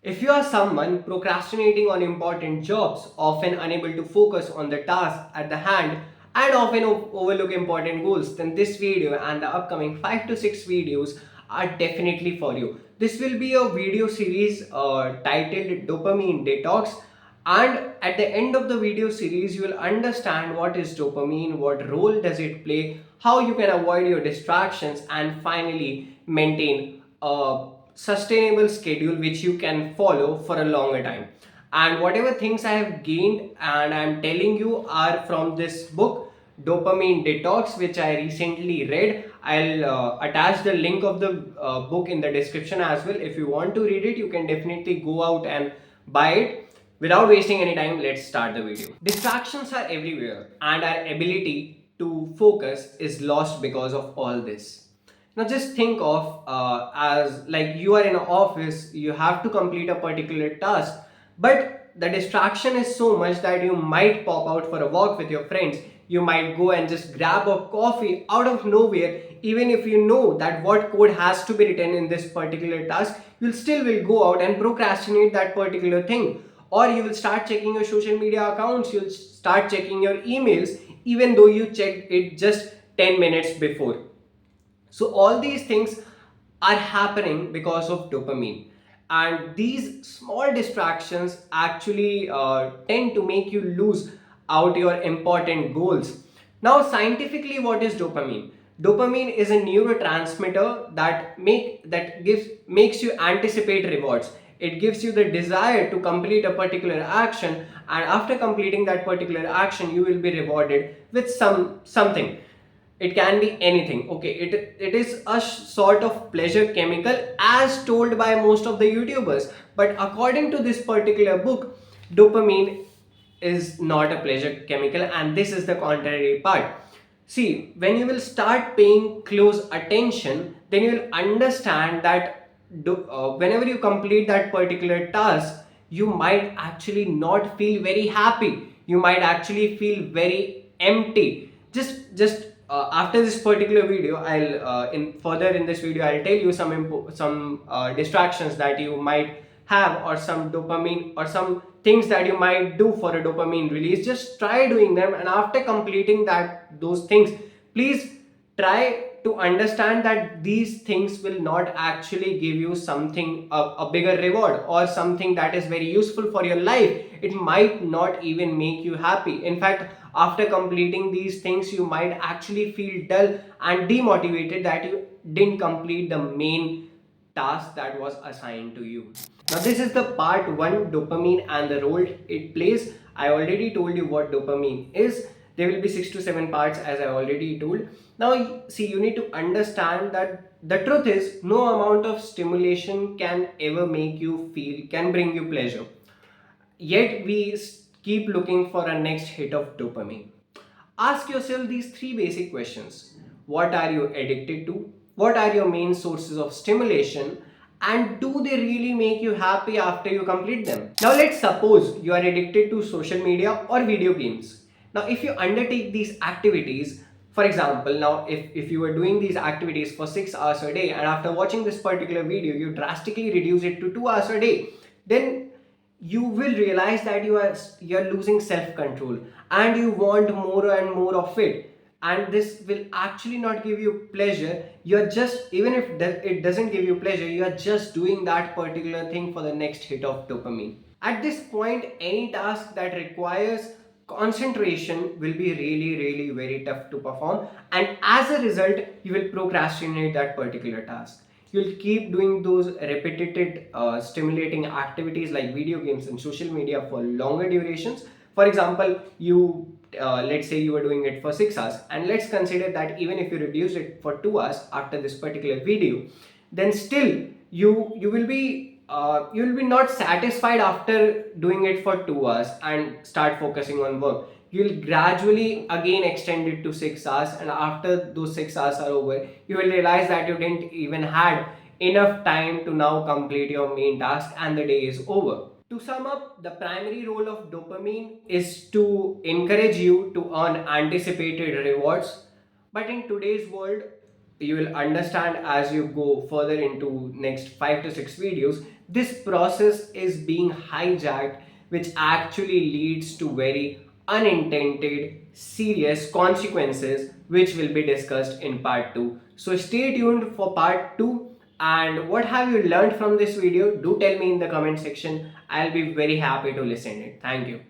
If you are someone procrastinating on important jobs, often unable to focus on the task at the hand, and often overlook important goals, then this video and the upcoming 5 to 6 videos are definitely for you. This will be a video series titled Dopamine Detox, and at the end of the video series you will understand what is dopamine, what role does it play, how you can avoid your distractions, and finally maintain a sustainable schedule which you can follow for a longer time. And whatever things I have gained and I'm telling you are from this book Dopamine Detox, which I recently read. I'll attach the link of the book in the description as well. If you want to read it, you can definitely go out and buy it. Without wasting any time, let's start the video. Distractions are everywhere, and our ability to focus is lost because of all this. Now, just think of as like you are in an office, you have to complete a particular task, but the distraction is so much that you might pop out for a walk with your friends. You might go and just grab a coffee out of nowhere, even if you know that what code has to be written in this particular task, you'll still will go out and procrastinate that particular thing. Or you will start checking your social media accounts, you'll start checking your emails, even though you checked it just 10 minutes before. So all these things are happening because of dopamine, and these small distractions actually tend to make you lose out your important goals. Now, scientifically, what is dopamine? Dopamine is a neurotransmitter that makes you anticipate rewards. It gives you the desire to complete a particular action, and after completing that particular action, you will be rewarded with something. It can be anything. Okay, it is a sort of pleasure chemical as told by most of the YouTubers, but according to this particular book, dopamine is not a pleasure chemical, and this is the contrary part. See, when you will start paying close attention, then you will understand that whenever you complete that particular task, you might actually not feel very happy, you might actually feel very empty. Just after this particular video, I'll in this video I'll tell you some distractions that you might have, or some dopamine, or some things that you might do for a dopamine release. Just try doing them, and after completing those things, please try to understand that these things will not actually give you something, a bigger reward or something that is very useful for your life. It might not even make you happy. In fact, after completing these things, you might actually feel dull and demotivated that you didn't complete the main task that was assigned to you. Now, this is the part one, dopamine and the role it plays. I already told you what dopamine is. There will be 6 to 7 parts, as I already told. Now, see, you need to understand that the truth is no amount of stimulation can ever make you feel, can bring you pleasure. Yet we keep looking for a next hit of dopamine. Ask yourself these three basic questions. What are you addicted to? What are your main sources of stimulation? And do they really make you happy after you complete them? Now, let's suppose you are addicted to social media or video games. Now, if you undertake these activities, for example, now if you were doing these activities for 6 hours a day, and after watching this particular video, you drastically reduce it to 2 hours a day, then you will realize that you're losing self control, and you want more and more of it, and this will actually not give you pleasure. You're just, even if it doesn't give you pleasure, you are just doing that particular thing for the next hit of dopamine. At this point, any task that requires concentration will be really very tough to perform, and as a result, you will procrastinate that particular task. You'll keep doing those repetitive stimulating activities like video games and social media for longer durations. For example, you let's say you were doing it for 6 hours, and let's consider that even if you reduce it for 2 hours after this particular video, then still you will be not satisfied after doing it for 2 hours and start focusing on work. You'll gradually again extend it to 6 hours, and after those 6 hours are over, you will realize that you didn't even had enough time to now complete your main task, and the day is over. To sum up, the primary role of dopamine is to encourage you to earn anticipated rewards. But in today's world, you will understand as you go further into next 5 to 6 videos this process is being hijacked, which actually leads to very unintended serious consequences, which will be discussed in part 2. So stay tuned for part 2. And what have you learned from this video? Do tell me in the comment section. I'll be very happy to listen it. Thank you.